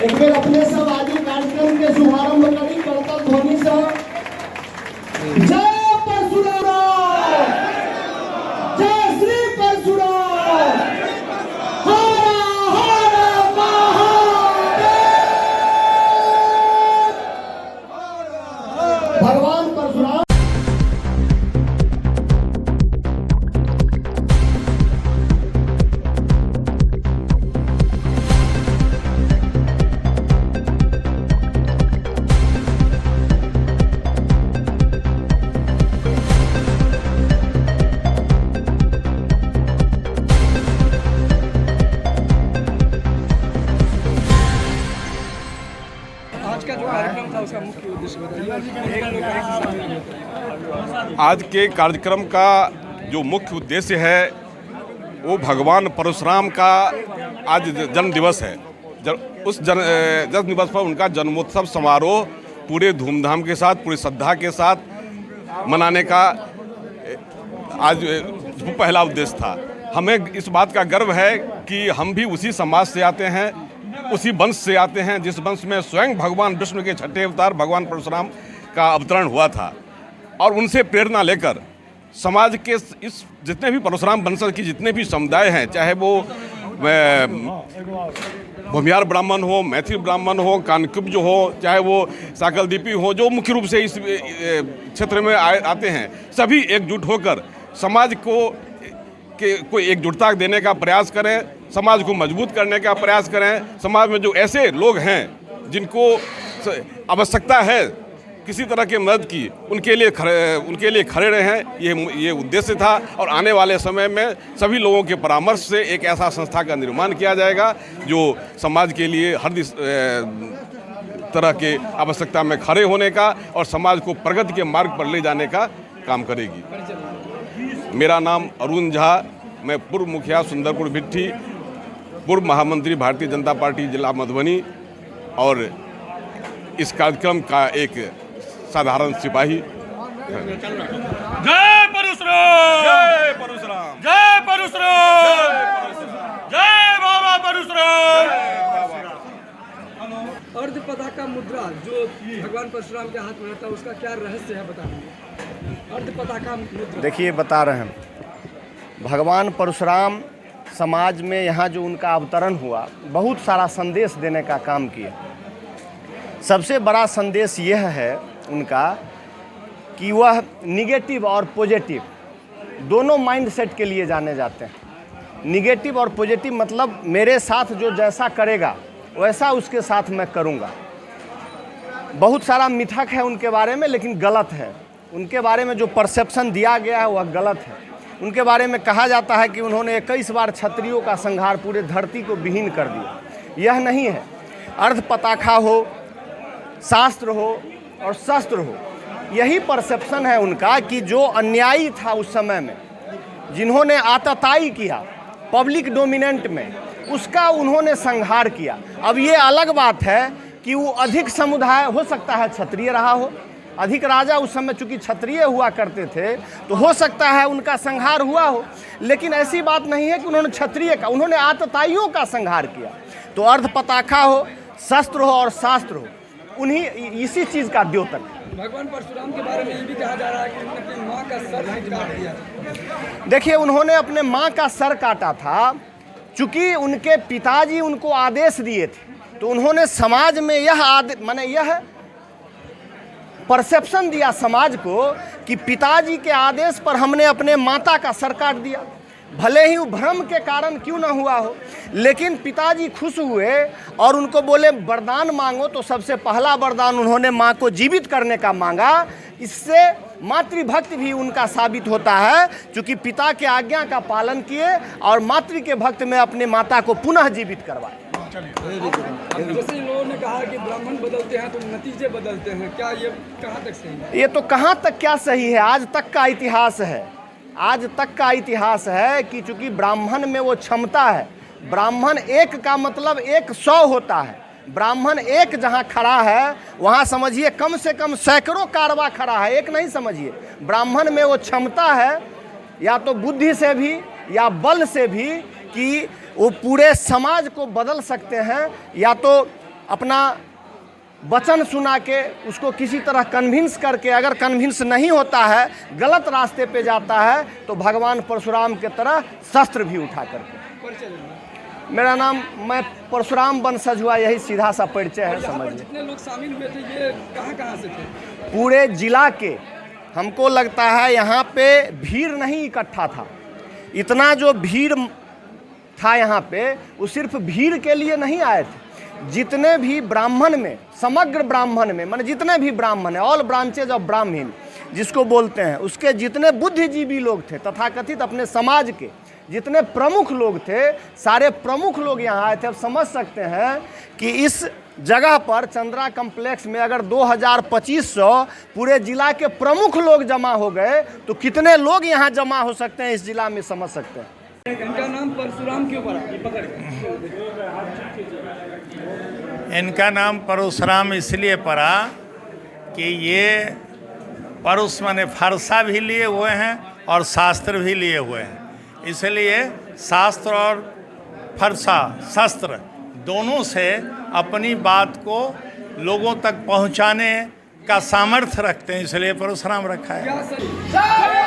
एक बेर अपने सब आज कार्यक्रम के शुभारंभ करी करतल ध्वनि से जय परशुराम, जय श्री परशुराम, हर हर महादेव। भगवान परशुराम आज के कार्यक्रम का जो मुख्य उद्देश्य है वो भगवान परशुराम का आज जन्म दिवस है। उस जन्म दिवस पर उनका जन्मोत्सव समारोह पूरे धूमधाम के साथ, पूरी श्रद्धा के साथ मनाने का आज पहला उद्देश्य था। हमें इस बात का गर्व है कि हम भी उसी समाज से आते हैं, उसी वंश से आते हैं जिस वंश में स्वयं भगवान विष्णु के छठे अवतार भगवान परशुराम का अवतरण हुआ था। और उनसे प्रेरणा लेकर समाज के इस जितने भी परशुराम वंशज की जितने भी समुदाय हैं, चाहे वो भूमियार ब्राह्मण हो, मैथिल ब्राह्मण हो, कानकुब्ज हो, चाहे वो साकलदीपी हो, जो मुख्य रूप से इस क्षेत्र में आते हैं, सभी एकजुट होकर समाज को एकजुटता देने का प्रयास करें, समाज को मजबूत करने का प्रयास करें। समाज में जो ऐसे लोग हैं जिनको आवश्यकता है किसी तरह की मदद की, उनके लिए खड़े रहें, ये उद्देश्य था। और आने वाले समय में सभी लोगों के परामर्श से एक ऐसा संस्था का निर्माण किया जाएगा जो समाज के लिए हर तरह के आवश्यकता में खड़े होने का और समाज को प्रगति के मार्ग पर ले जाने का काम करेगी। मेरा नाम अरुण झा, मैं पूर्व मुखिया सुंदरपुर भिट्ठी, पूर्व महामंत्री भारतीय जनता पार्टी जिला मधुबनी और इस कार्यक्रम का एक साधारण सिपाही। जय परशुराम, जय परशुराम, जय परशुराम, जय बाबा परशुराम। अर्ध पताका मुद्रा जो भगवान परशुराम के हाथ में रहता है, उसका क्या रहस्य है बता दीजिए। अर्ध पताका मुद्रा देखिए बता रहे हैं, भगवान परशुराम समाज में यहाँ जो उनका अवतरण हुआ, बहुत सारा संदेश देने का काम किया। सबसे बड़ा संदेश यह है उनका कि वह निगेटिव और पॉजिटिव दोनों माइंडसेट के लिए जाने जाते हैं। निगेटिव और पॉजिटिव मतलब मेरे साथ जो जैसा करेगा वैसा उसके साथ मैं करूँगा। बहुत सारा मिथक है उनके बारे में, लेकिन गलत है। उनके बारे में जो परसेप्शन दिया गया है वह गलत है। उनके बारे में कहा जाता है कि उन्होंने 21 बार क्षत्रियों का संहार पूरे धरती को विहीन कर दिया। यह नहीं है। अर्ध पताका हो, शास्त्र हो और शस्त्र हो, यही परसेप्शन है उनका कि जो अन्यायी था उस समय में, जिन्होंने आतताई किया पब्लिक डोमिनेंट में, उसका उन्होंने संहार किया। अब ये अलग बात है कि वो अधिक समुदाय हो सकता है क्षत्रिय रहा हो, अधिक राजा उस समय चूंकि क्षत्रिय हुआ करते थे तो हो सकता है उनका संहार हुआ हो, लेकिन ऐसी बात नहीं है कि उन्होंने क्षत्रिय का, उन्होंने आतताइयों का संहार किया। तो अर्ध पताका हो, शस्त्र हो और शास्त्र हो, उन्हीं इसी चीज़ का द्योतक है। भगवान परशुराम के बारे में ये भी कहा जा रहा है कि उन्होंने अपनी माँ का सर काट दिया। देखिए, उन्होंने अपने माँ का सर काटा था चूँकि उनके पिताजी उनको आदेश दिए थे, तो उन्होंने समाज में यह परसेप्शन दिया समाज को कि पिताजी के आदेश पर हमने अपने माता का सर काट दिया। भले ही वो भ्रम के कारण क्यों ना हुआ हो, लेकिन पिताजी खुश हुए और उनको बोले वरदान मांगो, तो सबसे पहला वरदान उन्होंने माँ को जीवित करने का मांगा। इससे मातृभक्ति भी उनका साबित होता है, क्योंकि पिता के आज्ञा का पालन किए और मातृ के भक्त में अपने माता को पुनः जीवित करवाए। जैसे इन लोगों ने कहा कि ब्राह्मण बदलते हैं तो नतीजे बदलते हैं, क्या ये कहाँ तक सही है? ये तो कहाँ तक क्या सही है, आज तक का इतिहास है। आज तक का इतिहास है कि चूंकि ब्राह्मण में वो क्षमता है, ब्राह्मण एक का मतलब 100 होता है। ब्राह्मण एक जहाँ खड़ा है वहाँ समझिए कम से कम सैकड़ों कारवा खड़ा है, एक नहीं समझिए। ब्राह्मण में वो क्षमता है, या तो बुद्धि से भी या बल से भी, कि वो पूरे समाज को बदल सकते हैं, या तो अपना वचन सुना के उसको किसी तरह कन्विंस करके, अगर कन्विंस नहीं होता है, गलत रास्ते पे जाता है, तो भगवान परशुराम के तरह शस्त्र भी उठा करके। मेरा नाम, मैं परशुराम वंशज हुआ, यही सीधा सा परिचय है, समझिए। जितने लोग शामिल हुए थे ये कहाँ से थे? पूरे जिला के, हमको लगता है यहाँ पे भीड़ नहीं इकट्ठा था। इतना जो भीड़ था यहाँ पे, वो सिर्फ भीड़ के लिए नहीं आए थे। जितने भी ब्राह्मण में, समग्र ब्राह्मण में, माने जितने भी ब्राह्मण है, ऑल ब्रांचेज ऑफ ब्राह्मण जिसको बोलते हैं, उसके जितने बुद्धिजीवी लोग थे, तथाकथित अपने समाज के जितने प्रमुख लोग थे, सारे प्रमुख लोग यहाँ आए थे। अब समझ सकते हैं कि इस जगह पर चंद्रा कॉम्प्लेक्स में अगर 2000-2500 पूरे जिला के प्रमुख लोग जमा हो गए, तो कितने लोग यहाँ जमा हो सकते हैं इस जिला में, समझ सकते हैं। इनका नाम परशुराम क्यों पड़ा? इनका नाम परशुराम इसलिए पड़ा कि ये परुष माने फरसा भी लिए हुए हैं और शास्त्र भी लिए हुए हैं, इसलिए शास्त्र और फरसा शस्त्र दोनों से अपनी बात को लोगों तक पहुंचाने का सामर्थ्य रखते हैं, इसलिए परशुराम रखा है।